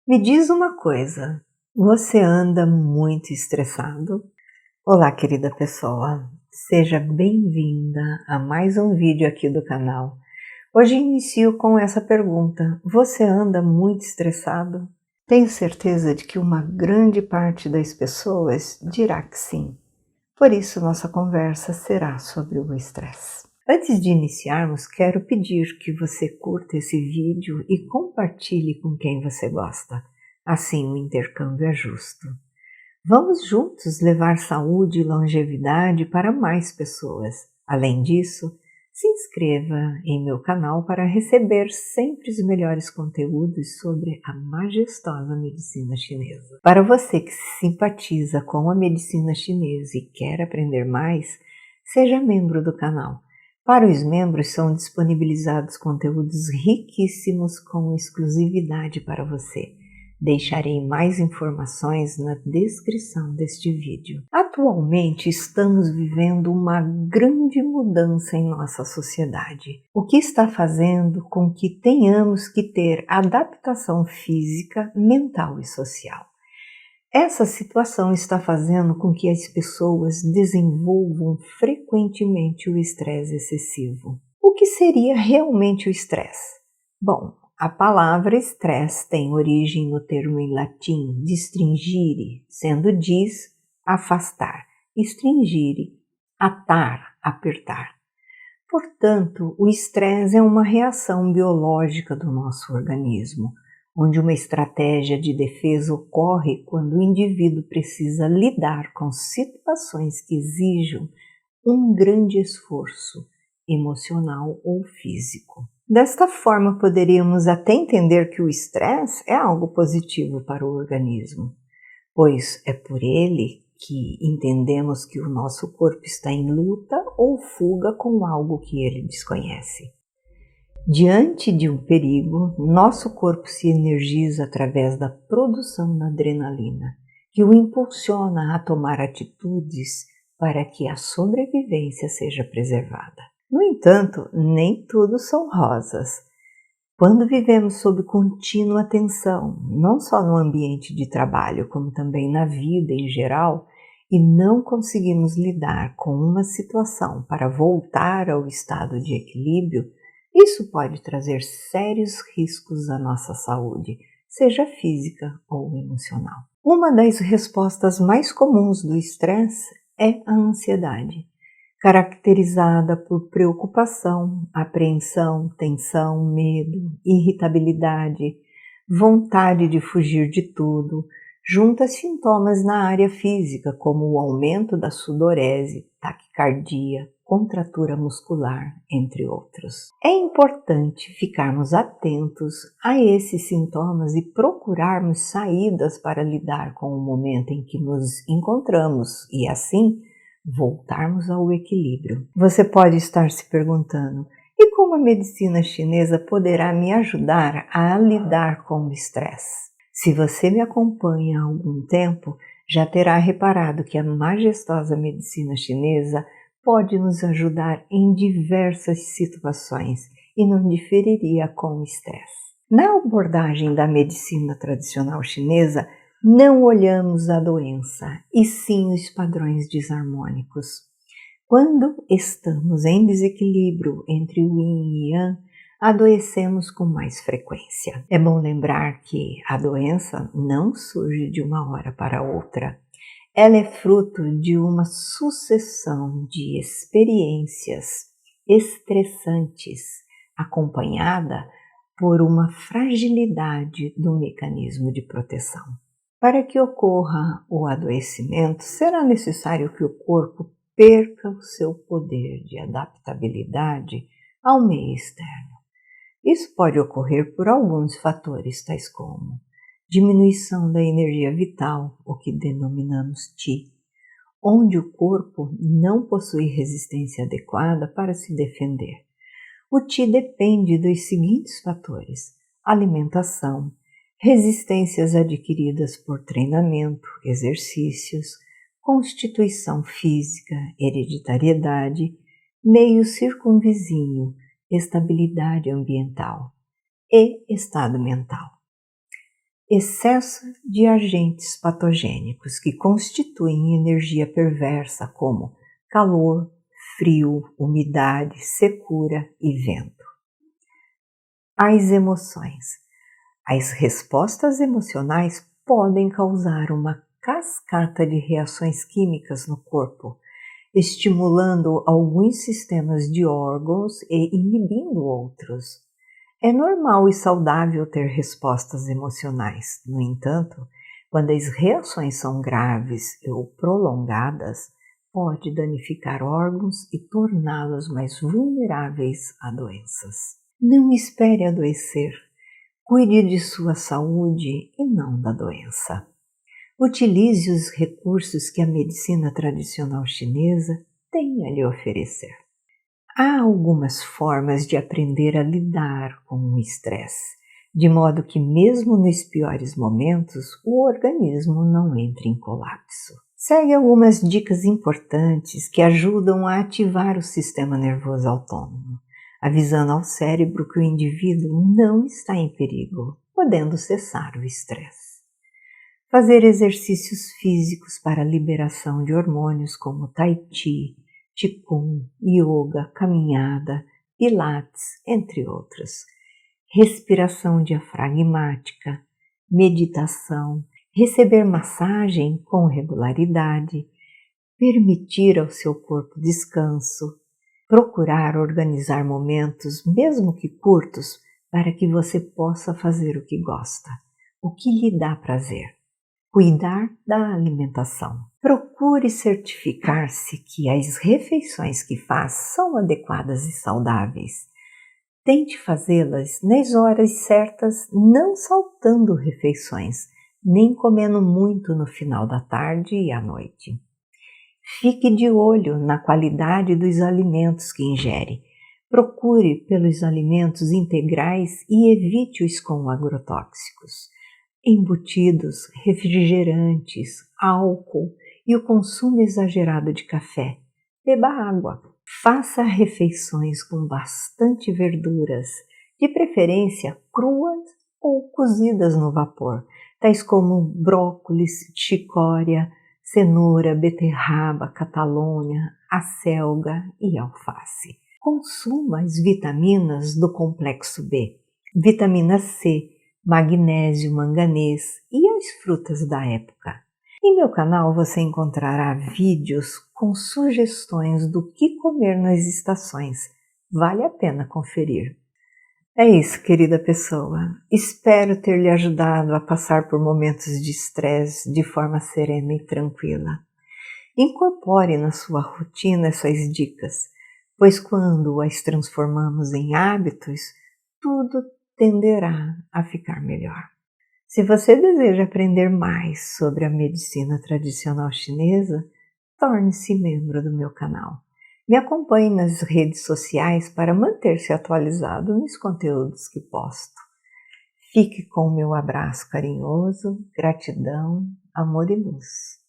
Me diz uma coisa, você anda muito estressado? Olá, querida pessoa, seja bem-vinda a mais um vídeo aqui do canal. Hoje inicio com essa pergunta, você anda muito estressado? Tenho certeza de que uma grande parte das pessoas dirá que sim. Por isso, nossa conversa será sobre o estresse. Antes de iniciarmos, quero pedir que você curta esse vídeo e compartilhe com quem você gosta. Assim o intercâmbio é justo. Vamos juntos levar saúde e longevidade para mais pessoas. Além disso, se inscreva em meu canal para receber sempre os melhores conteúdos sobre a majestosa medicina chinesa. Para você que se simpatiza com a medicina chinesa e quer aprender mais, seja membro do canal. Para os membros são disponibilizados conteúdos riquíssimos com exclusividade para você. Deixarei mais informações na descrição deste vídeo. Atualmente estamos vivendo uma grande mudança em nossa sociedade, o que está fazendo com que tenhamos que ter adaptação física, mental e social. Essa situação está fazendo com que as pessoas desenvolvam frequentemente o estresse excessivo. O que seria realmente o estresse? Bom, a palavra estresse tem origem no termo em latim distringere, sendo dis, afastar, stringere, atar, apertar. Portanto, o estresse é uma reação biológica do nosso organismo, onde uma estratégia de defesa ocorre quando o indivíduo precisa lidar com situações que exijam um grande esforço emocional ou físico. Desta forma, poderíamos até entender que o estresse é algo positivo para o organismo, pois é por ele que entendemos que o nosso corpo está em luta ou fuga com algo que ele desconhece. Diante de um perigo, nosso corpo se energiza através da produção da adrenalina, que o impulsiona a tomar atitudes para que a sobrevivência seja preservada. No entanto, nem tudo são rosas. Quando vivemos sob contínua tensão, não só no ambiente de trabalho, como também na vida em geral, e não conseguimos lidar com uma situação para voltar ao estado de equilíbrio, isso pode trazer sérios riscos à nossa saúde, seja física ou emocional. Uma das respostas mais comuns do estresse é a ansiedade, caracterizada por preocupação, apreensão, tensão, medo, irritabilidade, vontade de fugir de tudo, junto a sintomas na área física, como o aumento da sudorese, taquicardia, contratura muscular, entre outros. É importante ficarmos atentos a esses sintomas e procurarmos saídas para lidar com o momento em que nos encontramos e, assim, voltarmos ao equilíbrio. Você pode estar se perguntando, e como a medicina chinesa poderá me ajudar a lidar com o estresse? Se você me acompanha há algum tempo, já terá reparado que a majestosa medicina chinesa pode nos ajudar em diversas situações e não diferiria com o estresse. Na abordagem da medicina tradicional chinesa, não olhamos a doença, e sim os padrões desarmônicos. Quando estamos em desequilíbrio entre o yin e yang, adoecemos com mais frequência. É bom lembrar que a doença não surge de uma hora para outra. Ela é fruto de uma sucessão de experiências estressantes, acompanhada por uma fragilidade do mecanismo de proteção. Para que ocorra o adoecimento, será necessário que o corpo perca o seu poder de adaptabilidade ao meio externo. Isso pode ocorrer por alguns fatores, tais como diminuição da energia vital, o que denominamos Qi, onde o corpo não possui resistência adequada para se defender. O Qi depende dos seguintes fatores: alimentação, resistências adquiridas por treinamento, exercícios, constituição física, hereditariedade, meio circunvizinho, estabilidade ambiental e estado mental. excesso de agentes patogênicos que constituem energia perversa como calor, frio, umidade, secura e vento. As emoções. As respostas emocionais podem causar uma cascata de reações químicas no corpo, estimulando alguns sistemas de órgãos e inibindo outros. É normal e saudável ter respostas emocionais. No entanto, quando as reações são graves ou prolongadas, pode danificar órgãos e torná-los mais vulneráveis a doenças. Não espere adoecer. Cuide de sua saúde e não da doença. Utilize os recursos que a medicina tradicional chinesa tem a lhe oferecer. Há algumas formas de aprender a lidar com o estresse, de modo que mesmo nos piores momentos o organismo não entre em colapso. Segue algumas dicas importantes que ajudam a ativar o sistema nervoso autônomo, avisando ao cérebro que o indivíduo não está em perigo, podendo cessar o estresse. Fazer exercícios físicos para a liberação de hormônios como Tai Chi, Qigong, Yoga, caminhada, Pilates, entre outros. Respiração diafragmática, meditação, receber massagem com regularidade, permitir ao seu corpo descanso, procurar organizar momentos, mesmo que curtos, para que você possa fazer o que gosta, o que lhe dá prazer. Cuidar da alimentação. Procure certificar-se que as refeições que faz são adequadas e saudáveis. Tente fazê-las nas horas certas, não saltando refeições, nem comendo muito no final da tarde e à noite. Fique de olho na qualidade dos alimentos que ingere. Procure pelos alimentos integrais e evite-os com agrotóxicos. Embutidos, refrigerantes, álcool e o consumo exagerado de café. Beba água. Faça refeições com bastante verduras, de preferência cruas ou cozidas no vapor, tais como brócolis, chicória, cenoura, beterraba, catalônia, acelga e alface. Consuma as vitaminas do complexo B, vitamina C, magnésio, manganês e as frutas da época. Em meu canal você encontrará vídeos com sugestões do que comer nas estações. Vale a pena conferir. É isso, querida pessoa. Espero ter lhe ajudado a passar por momentos de estresse de forma serena e tranquila. Incorpore na sua rotina essas dicas, pois quando as transformamos em hábitos, tudo tenderá a ficar melhor. Se você deseja aprender mais sobre a medicina tradicional chinesa, torne-se membro do meu canal. Me acompanhe nas redes sociais para manter-se atualizado nos conteúdos que posto. Fique com o meu abraço carinhoso, gratidão, amor e luz.